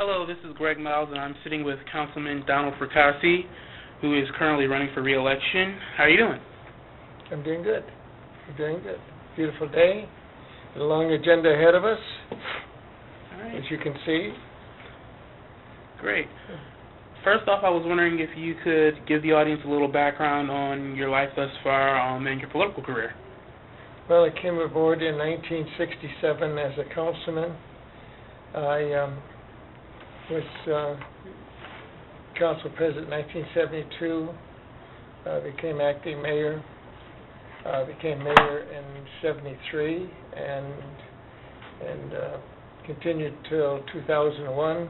Hello, this is Greg Miles, and I'm sitting with Councilman Donald Fracassi, who is currently running for re-election. How are you doing? I'm doing good. Beautiful day. A long agenda ahead of us, as you can see. Great. First off, I was wondering if you could give the audience a little background on your life thus far and your political career. Well, I came aboard in 1967 as a councilman. I was council president in 1972, became acting mayor, became mayor in 73, and continued till 2001.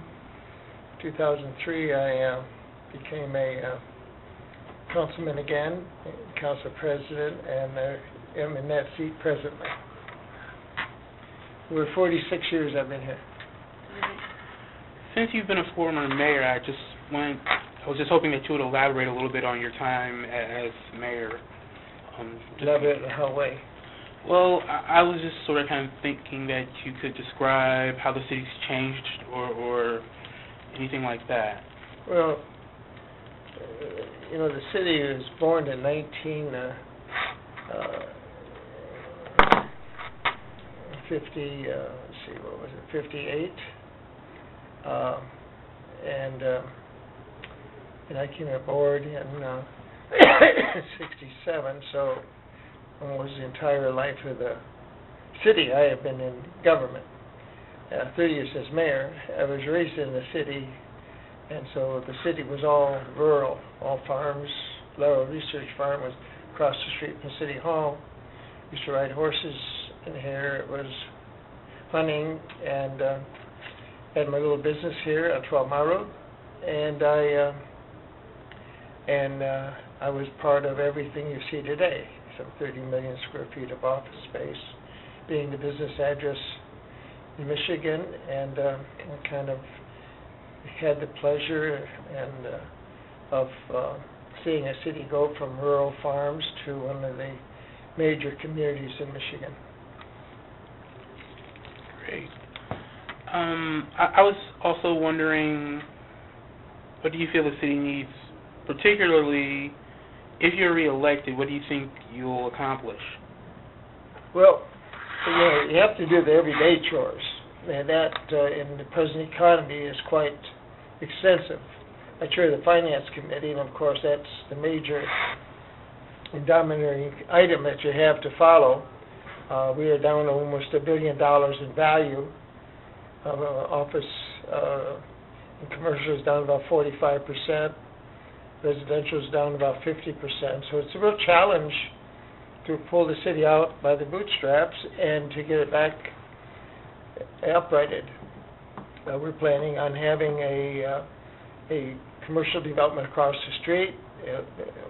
2003, I became a councilman again, council president, and am in that seat presently. For 46 years I've been here. Since you've been a former mayor, I was just hoping that you would elaborate a little bit on your time as mayor. Elaborate in how way? Well, I was just sort of kind of thinking that you could describe how the city's changed or anything like that. Well, the city was born in 58. And I came aboard in 67, so almost the entire life of the city I have been in government. 30 years as mayor. I was raised in the city, and so the city was all rural, all farms. Laurel Research Farm was across the street from City Hall. Used to ride horses in here. It was hunting, and had my little business here on 12 Mile Road, and I was part of everything you see today. Some 30 million square feet of office space, being the business address in Michigan, and I kind of had the pleasure of seeing a city go from rural farms to one of the major communities in Michigan. Great. I was also wondering, what do you feel the city needs, particularly if you're re-elected? What do you think you'll accomplish? Well, you have to do the everyday chores, and that in the present economy is quite extensive. I chair the Finance Committee, and of course that's the major and dominating item that you have to follow. We are down to almost $1 billion in value. Office and commercial is down about 45%. Residential is down about 50%. So it's a real challenge to pull the city out by the bootstraps and to get it back uprighted. We're planning on having a commercial development across the street,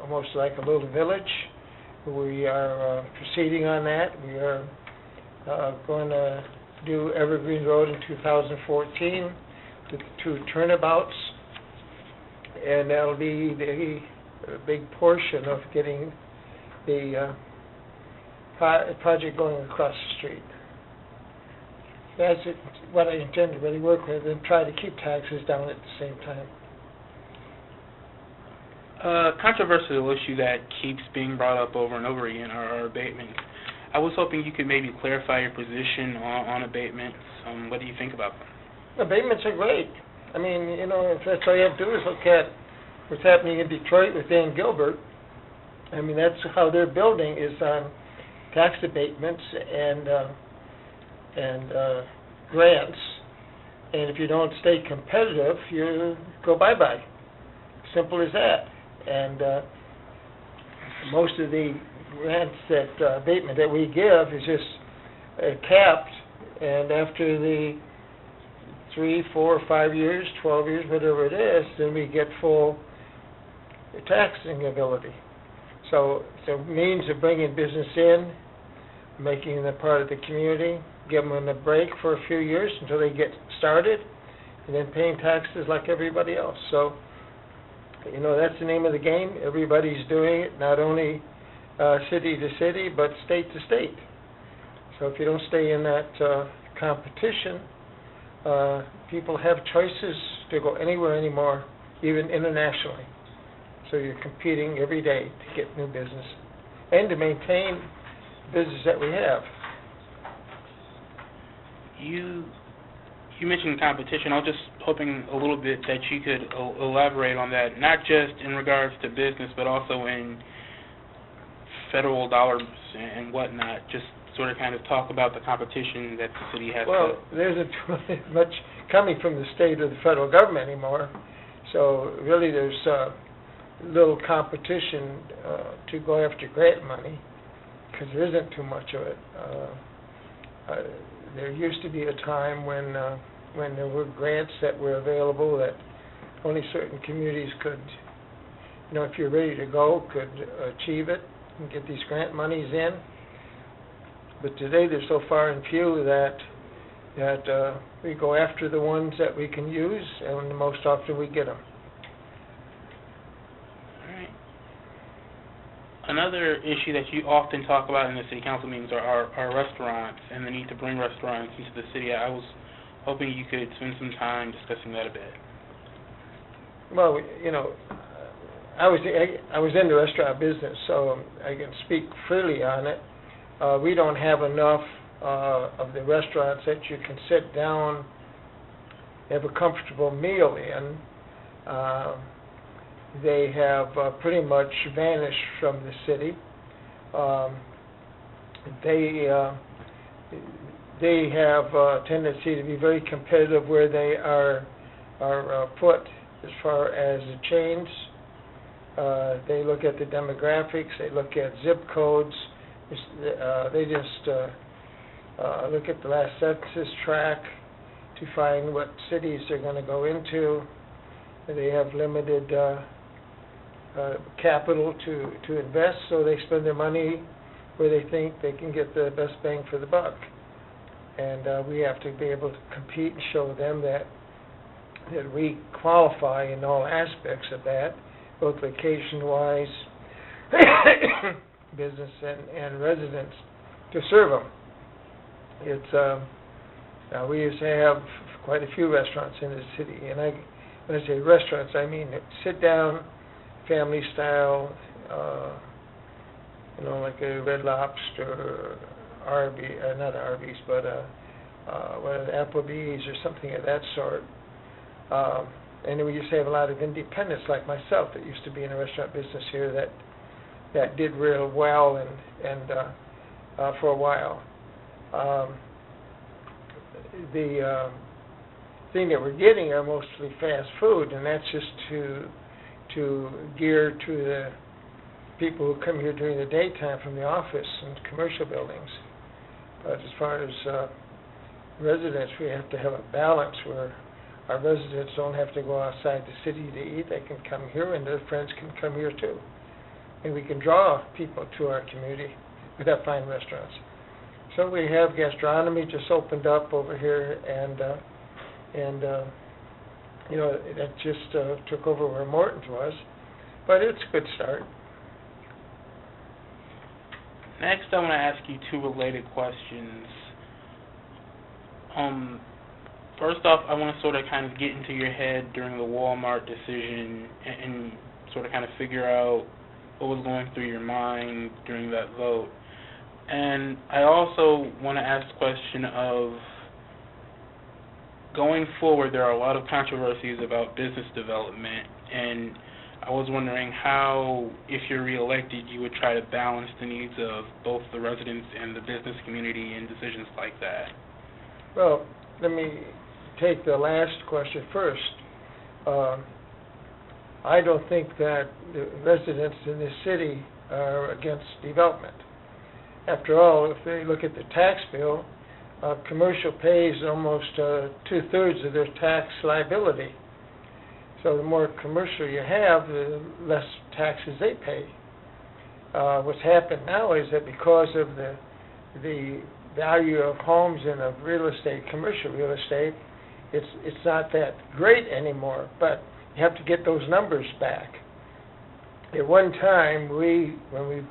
almost like a little village. We are proceeding on that. We are going to do Evergreen Road in 2014 with 2 turnabouts, and that'll be the big portion of getting the project going across the street. That's what I intend to really work with, and try to keep taxes down at the same time. A controversial issue that keeps being brought up over and over again are abatements. I was hoping you could maybe clarify your position on abatements. What do you think about them? Abatements are great. I mean, if that's all you have to do is look at what's happening in Detroit with Dan Gilbert. I mean, that's how they're building, is on tax abatements and grants. And if you don't stay competitive, you go bye-bye. Simple as that. And most of the grants abatement that we give is just capped, and after the 3, 4, 5 years, 12 years, whatever it is, then we get full taxing ability. So it's a means of bringing business in, making them part of the community, give them a break for a few years until they get started, and then paying taxes like everybody else. So, that's the name of the game. Everybody's doing it, not only city to city, but state to state. So if you don't stay in that competition, people have choices to go anywhere anymore, even internationally. So you're competing every day to get new business and to maintain business that we have. You mentioned competition. I was just hoping a little bit that you could elaborate on that, not just in regards to business, but also in federal dollars and whatnot. Just sort of kind of talk about the competition that the city has. Well, there isn't much coming from the state or the federal government anymore, so really there's little competition to go after grant money, because there isn't too much of it. There used to be a time when there were grants that were available that only certain communities could, if you're ready to go, could achieve it and get these grant monies in. But today they're so far and few that we go after the ones that we can use, and the most often we get them. All right. Another issue that you often talk about in the city council meetings are restaurants and the need to bring restaurants into the city. I was hoping you could spend some time discussing that a bit. Well, I was in the restaurant business, so I can speak freely on it. We don't have enough of the restaurants that you can sit down, have a comfortable meal in. They have pretty much vanished from the city. They have a tendency to be very competitive where they are put as far as the chains. They look at the demographics, they look at zip codes, they just look at the last census tract to find what cities they're going to go into. They have limited capital to invest, so they spend their money where they think they can get the best bang for the buck. And we have to be able to compete and show them that we qualify in all aspects of that, both location-wise, business and residents, to serve them. It's we used to have quite a few restaurants in the city, and when I say restaurants, I mean sit-down, family-style, like a Red Lobster, not Arby's, but Applebee's or something of that sort. And then we used to have a lot of independents like myself that used to be in the restaurant business here that did real well and for a while. The thing that we're getting are mostly fast food, and that's just to gear to the people who come here during the daytime from the office and commercial buildings. But as far as residents, we have to have a balance where our residents don't have to go outside the city to eat. They can come here, and their friends can come here too. And we can draw people to our community with that fine restaurants. So we have gastronomy just opened up over here, and that just took over where Morton's was. But it's a good start. Next, I want to ask you two related questions. First off, I want to sort of kind of get into your head during the Walmart decision and sort of kind of figure out what was going through your mind during that vote. And I also want to ask the question of, going forward, there are a lot of controversies about business development, and I was wondering how, if you're reelected, you would try to balance the needs of both the residents and the business community in decisions like that. Well, let me take the last question first. I don't think that the residents in this city are against development. After all, if they look at the tax bill, commercial pays almost two-thirds of their tax liability. So the more commercial you have, the less taxes they pay. What's happened now is that because of the value of homes and of real estate, commercial real estate, it's not that great anymore, but you have to get those numbers back. At one time, when we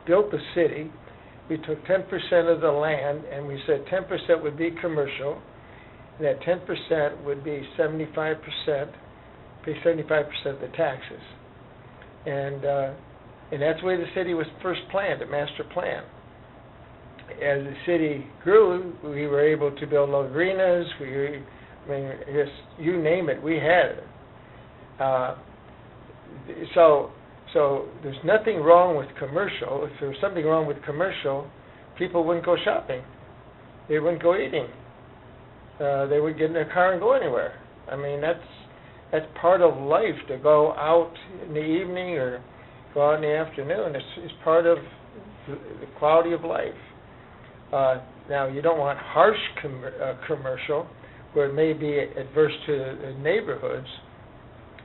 built the city, we took 10% of the land and we said 10% would be commercial And that 10% would be 75%, pay 75% of the taxes. And that's the way the city was first planned, a master plan. As the city grew, we were able to build arenas, just you name it, we had it. So there's nothing wrong with commercial. If there was something wrong with commercial, people wouldn't go shopping. They wouldn't go eating. They would get in their car and go anywhere. I mean, that's part of life, to go out in the evening or go out in the afternoon. It's part of the quality of life. Now, you don't want harsh commercial where it may be adverse to the neighborhoods,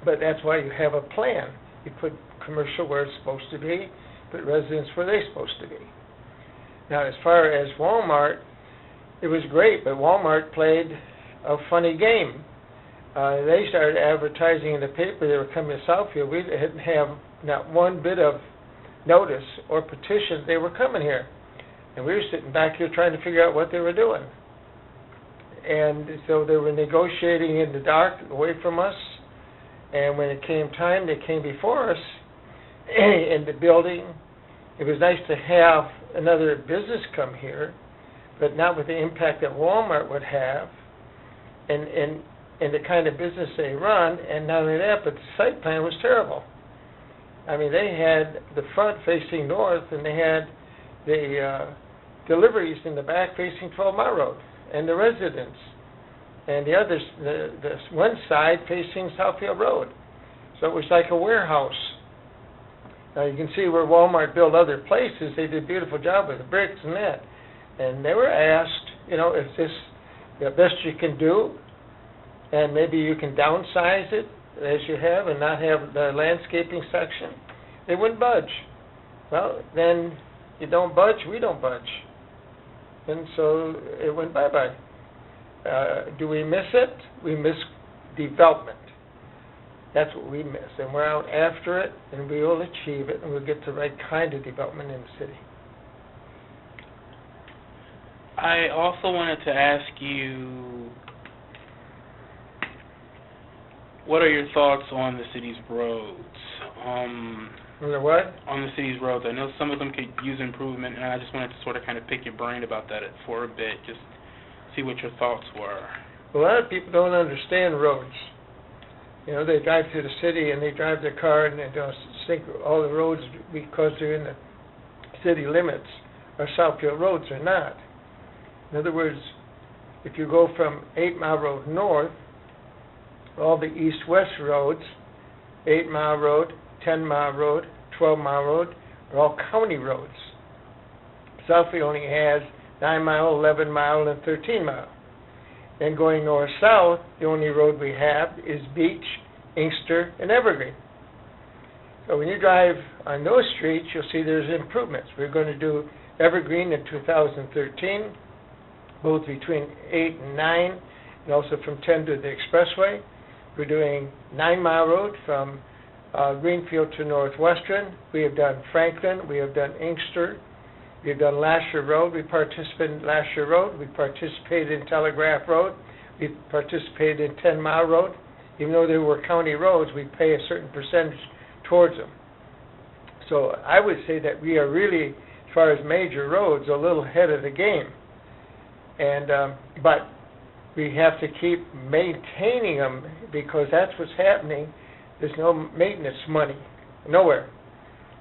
but that's why you have a plan. You put commercial where it's supposed to be, put residents where they're supposed to be. Now, as far as Walmart, it was great, but Walmart played a funny game. They started advertising in the paper they were coming to Southfield. We didn't have not one bit of notice or petition they were coming here. And we were sitting back here trying to figure out what they were doing. And so they were negotiating in the dark away from us. And when it came time, they came before us in the building. It was nice to have another business come here, but not with the impact that Walmart would have and the kind of business they run. And not only that, but the site plan was terrible. I mean, they had the front facing north, and they had the deliveries in the back facing 12 Mile Road, and the residents, and the others, the one side facing Southfield Road. So it was like a warehouse. Now you can see where Walmart built other places. They did a beautiful job with the bricks and that. And they were asked, is this the best you can do? And maybe you can downsize it as you have and not have the landscaping section. They wouldn't budge. Well, then you don't budge, we don't budge. And so it went bye-bye. Do we miss it? We miss development. That's what we miss. And we're out after it, and we will achieve it, and we'll get the right kind of development in the city. I also wanted to ask you, what are your thoughts on the city's roads? On the what? On the city's roads. I know some of them could use improvement, and I just wanted to sort of kind of pick your brain about that for a bit, just see what your thoughts were. A lot of people don't understand roads. They drive through the city and they drive their car and they don't think all the roads, because they're in the city limits, are Southfield roads. Are not. In other words, if you go from 8 Mile Road north, all the east-west roads, 8 Mile Road, 10 Mile Road, 12 Mile Road, are all county roads. Southfield only has 9 Mile, 11 Mile, and 13 Mile. Then going north-south, the only road we have is Beach, Inkster, and Evergreen. So when you drive on those streets, you'll see there's improvements. We're going to do Evergreen in 2013, both between 8 and 9, and also from 10 to the expressway. We're doing 9 Mile Road from Greenfield to Northwestern. We have done Franklin. We have done Inkster. We have done Lasher Road. We participated in Lasher Road. We participated in Telegraph Road. We participated in 10 Mile Road. Even though they were county roads, we pay a certain percentage towards them. So I would say that we are really, as far as major roads, a little ahead of the game. And but we have to keep maintaining them, because that's what's happening. There's no maintenance money, nowhere.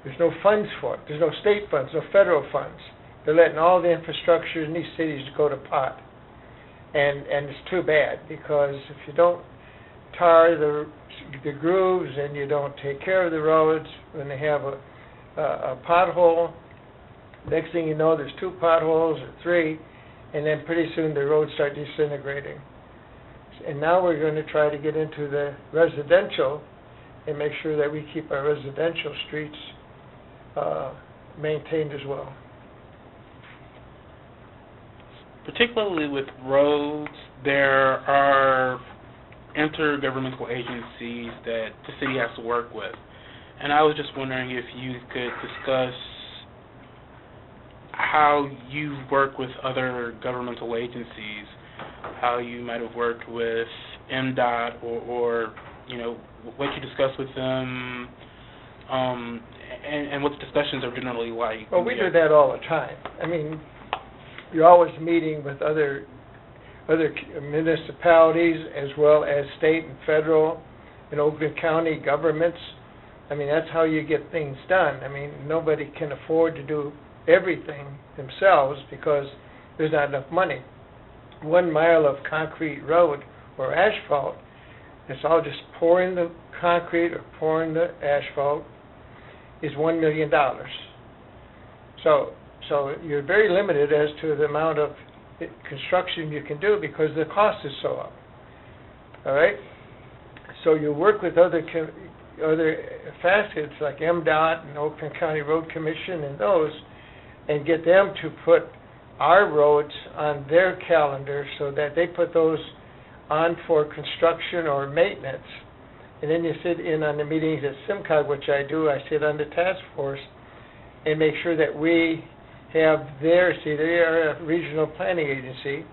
There's no funds for it. There's no state funds, no federal funds. They're letting all the infrastructure in these cities go to pot. And it's too bad, because if you don't tar the grooves and you don't take care of the roads, when they have a pothole, next thing you know, there's 2 potholes or 3, and then pretty soon the roads start disintegrating. And now we're going to try to get into the residential and make sure that we keep our residential streets maintained as well. Particularly with roads, there are intergovernmental agencies that the city has to work with. And I was just wondering if you could discuss how you work with other governmental agencies how you might have worked with MDOT or what you discussed with them, and what the discussions are generally like. Well, we do that all the time. I mean, you're always meeting with other municipalities as well as state and federal and Oakland County governments. I mean, that's how you get things done. I mean, nobody can afford to do everything themselves because there's not enough money. 1 mile of concrete road or asphalt, it's all just pouring the concrete or pouring the asphalt, is $1 million. So you're very limited as to the amount of construction you can do because the cost is so up. All right? So you work with other facets like MDOT and Oakland County Road Commission and those, and get them to put our roads on their calendar so that they put those on for construction or maintenance. And then you sit in on the meetings at SIMCOG, which I do. I sit on the task force and make sure that we have they are a regional planning agency,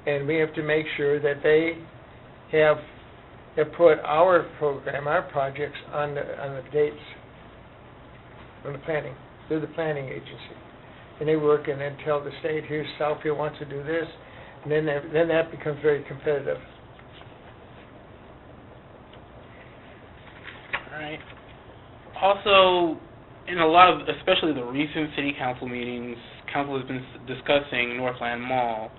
and we have to make sure that they have put our program, our projects on the dates, on the planning. They're the planning agency. And they work and then tell the state, here's Southfield wants to do this, and then that becomes very competitive. All right. Also, in a lot of, especially the recent city council meetings, council has been discussing Northland Mall.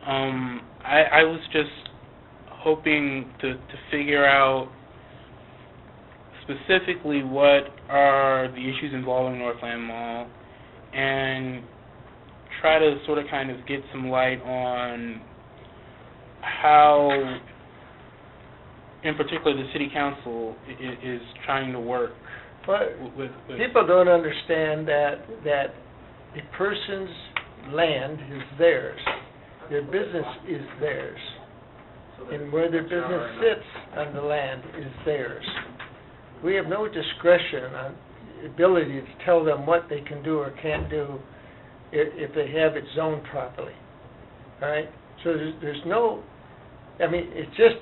I was just hoping to figure out specifically what are the issues involving Northland Mall, and try to sort of kind of get some light on how, in particular, the city council is trying to work with people don't understand that a person's land is theirs. Their business is theirs. And where their business sits on the land is theirs. We have no discretion on the ability to tell them what they can do or can't do if they have it zoned properly. All right? So there's no, I mean, it's just,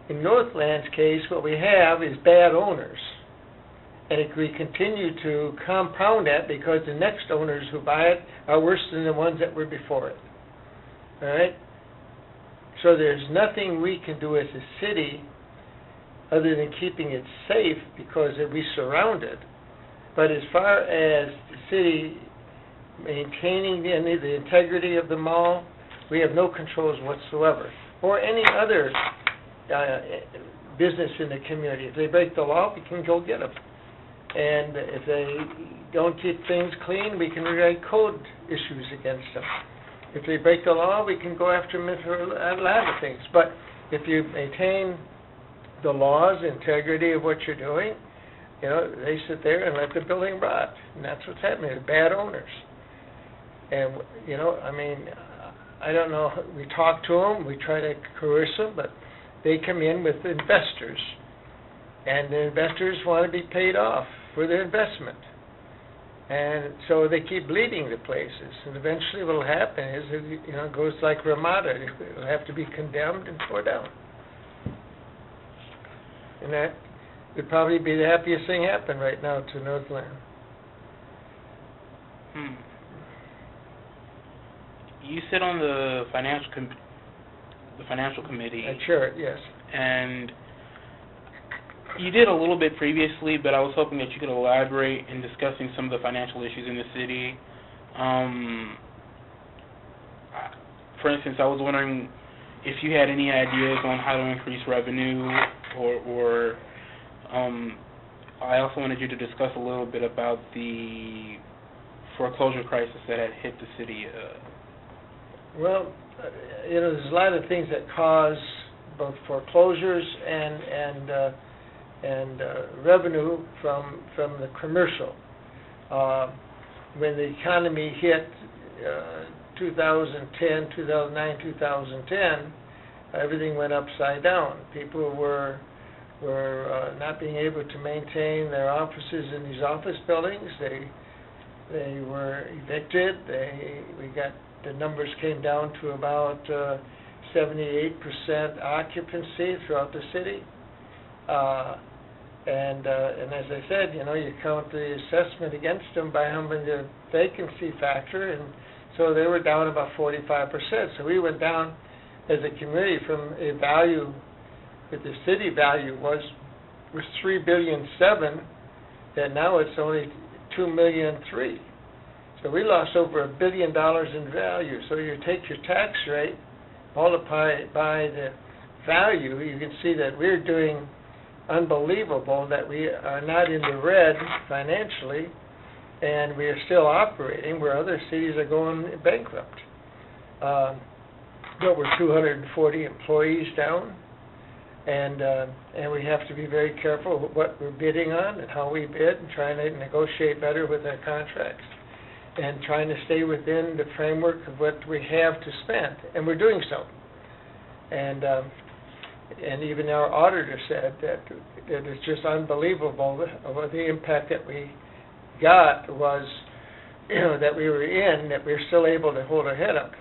in Northland's case, what we have is bad owners. And if we continue to compound that because the next owners who buy it are worse than the ones that were before it. All right? So there's nothing we can do as a city other than keeping it safe because we surround it. But as far as the city maintaining the integrity of the mall, we have no controls whatsoever. Or any other business in the community. If they break the law, we can go get them. And if they don't keep things clean, we can write code issues against them. If they break the law, we can go after them for a lot of things. But if you maintain the laws, integrity of what you're doing, they sit there and let the building rot. And that's what's happening. They're bad owners. And, I mean, I don't know. We talk to them. We try to coerce them, but they come in with investors. And the investors want to be paid off for their investment. And so they keep bleeding the places. And eventually what will happen is, it goes like Ramada. It will have to be condemned and tore down. And that would probably be the happiest thing happen right now to Northland. You sit on the financial committee. I chair it, yes. And you did a little bit previously, but I was hoping that you could elaborate in discussing some of the financial issues in the city. For instance, I was wondering if you had any ideas on how to increase revenue, or I also wanted you to discuss a little bit about the foreclosure crisis that had hit the city. Well, there's a lot of things that cause both foreclosures and revenue from the commercial. When the economy hit 2010, 2009, 2010, everything went upside down. People were not being able to maintain their offices in these office buildings. They were evicted. The numbers came down to about 78% occupancy throughout the city. And as I said, you count the assessment against them by having the vacancy factor, and so they were down about 45%. So we went down as a community from a value that the city value was $3.7 billion, that now it's only $2.3 million. So we lost over $1 billion in value. So you take your tax rate, multiply it by the value, you can see that we're doing unbelievable, that we are not in the red financially, and we are still operating where other cities are going bankrupt. But we're 240 employees down, and we have to be very careful what we're bidding on and how we bid, and trying to negotiate better with our contracts, and trying to stay within the framework of what we have to spend, and we're doing so. And even our auditor said that it's just unbelievable what the impact that we got was, that we were in, that we were still able to hold our head up.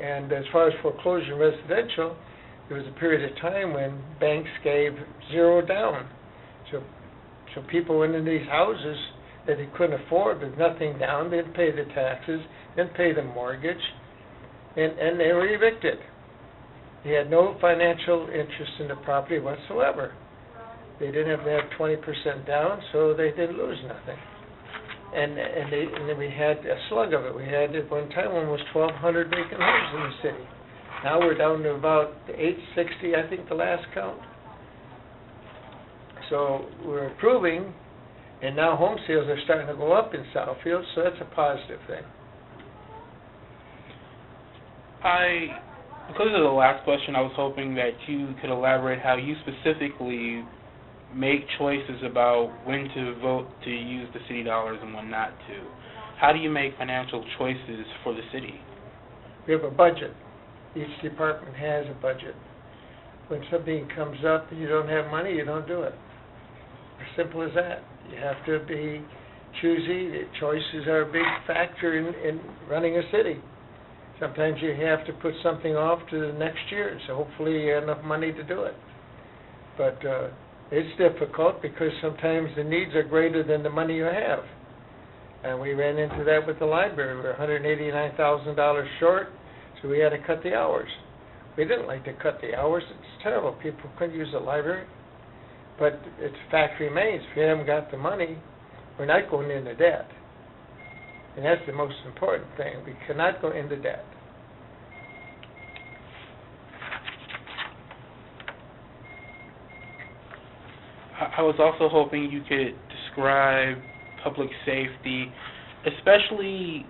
And as far as foreclosure and residential, there was a period of time when banks gave zero down. So people went into these houses that they couldn't afford with nothing down, didn't pay the taxes, didn't pay the mortgage, and they were evicted. They had no financial interest in the property whatsoever. They didn't have to have 20% down, so they didn't lose nothing. And then we had a slug of it. We had at one time almost 1,200 vacant homes in the city. Now we're down to about 860, I think, the last count. So we're improving, and now home sales are starting to go up in Southfield, so that's a positive thing. Because of the last question, I was hoping that you could elaborate how you specifically make choices about when to vote to use the city dollars and when not to. How do you make financial choices for the city? We have a budget. Each department has a budget. When something comes up and you don't have money, you don't do it. As simple as that. You have to be choosy. The choices are a big factor in running a city. Sometimes you have to put something off to the next year, so hopefully you have enough money to do it. But it's difficult because sometimes the needs are greater than the money you have. And we ran into that with the library. We were $189,000 short, so we had to cut the hours. We didn't like to cut the hours. It's terrible. People couldn't use the library. But the fact remains, if you haven't got the money, we're not going into debt. And that's the most important thing. We cannot go into debt. I was also hoping you could describe public safety, especially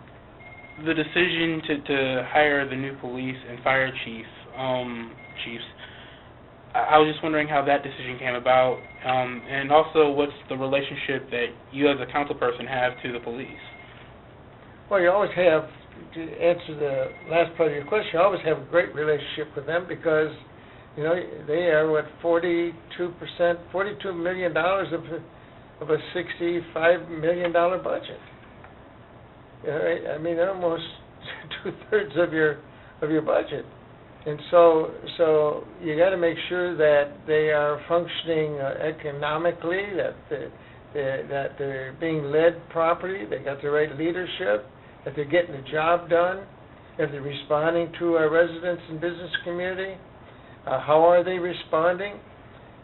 the decision to hire the new police and fire chiefs. I was just wondering how that decision came about, and also what's the relationship that you as a council person have to the police? Well, you always have, to answer the last part of your question, you always have a great relationship with them because, they are, $42 million of a $65 million budget. I mean, they're almost two-thirds of your budget. And so you got to make sure that they are functioning economically, that they're being led properly, they got the right leadership, that they're getting the job done, that they're responding to our residents and business community. How are they responding?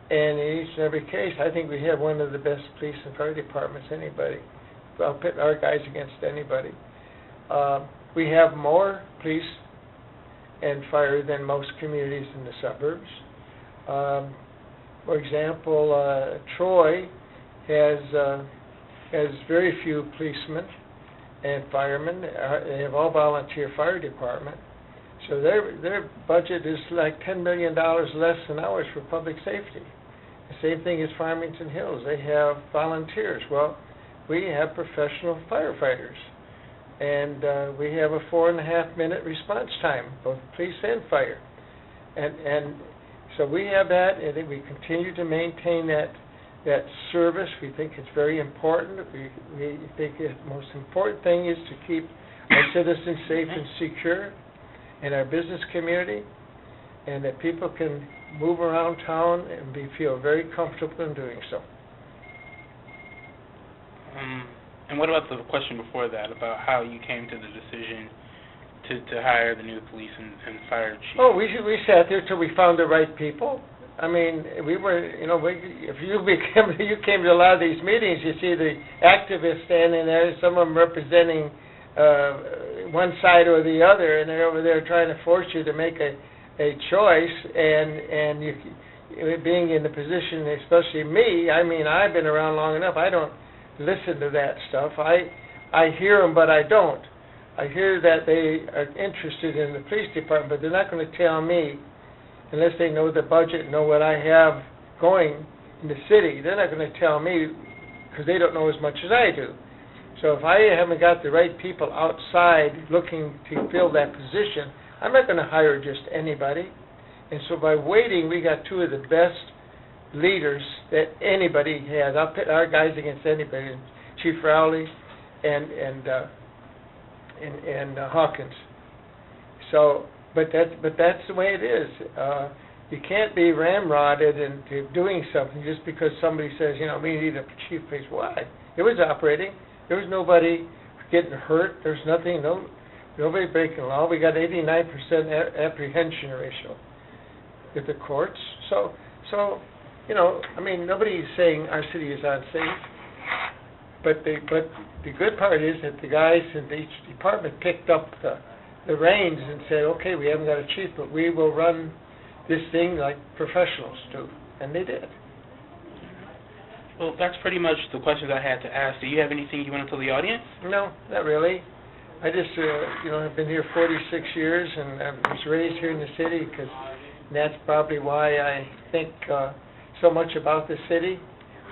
And in each and every case, I think we have one of the best police and fire departments anybody. I'll pit our guys against anybody. We have more police and fire than most communities in the suburbs. For example, Troy has very few policemen and firemen. They have all volunteer fire department. So their budget is like $10 million less than ours for public safety. The same thing as Farmington Hills. They have volunteers. Well, we have professional firefighters. And we have a 4.5-minute response time, both police and fire. And so we have that, and we continue to maintain that service. We think it's very important. We think the most important thing is to keep our citizens safe and secure in our business community. and that people can move around town and feel very comfortable in doing so. And what about the question before that, about how you came to the decision to hire the new police and fire chief? Oh, we sat there till we found the right people. I mean, we were, if you came to a lot of these meetings, you see the activists standing there, some of them representing one side or the other, and they're over there trying to force you to make a choice, and you being in the position, especially me, I mean, I've been around long enough, I don't listen to that stuff. I hear them, but I don't. I hear that they are interested in the police department, but they're not going to tell me, unless they know the budget, know what I have going in the city. They're not going to tell me because they don't know as much as I do. So if I haven't got the right people outside looking to fill that position, I'm not going to hire just anybody. And so by waiting, we got two of the best leaders that anybody has. I'll pit our guys against anybody, Chief Rowley and Hawkins. So, but that's the way it is. You can't be ramrodded into doing something just because somebody says, we need a chief police. Why? It was operating. There was nobody getting hurt. There's nothing. Nobody breaking the law. We got 89% apprehension ratio at the courts. So. Nobody's saying our city is unsafe, but the good part is that the guys in each department picked up the reins and said, okay, we haven't got a chief, but we will run this thing like professionals do, and they did. Well, that's pretty much the questions I had to ask. Do you have anything you want to tell the audience? No, not really. I just, I've been here 46 years, and I was raised here in the city, because that's probably why I think so much about the city.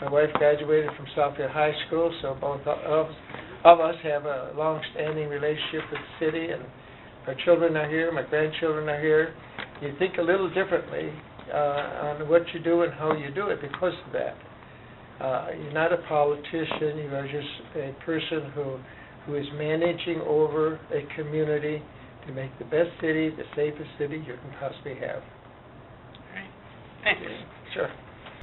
My wife graduated from Southfield High School, so both of us have a long-standing relationship with the city, and our children are here, my grandchildren are here. You think a little differently on what you do and how you do it because of that. You're not a politician, you are just a person who is managing over a community to make the best city, the safest city you can possibly have. All right. Thanks. Sure.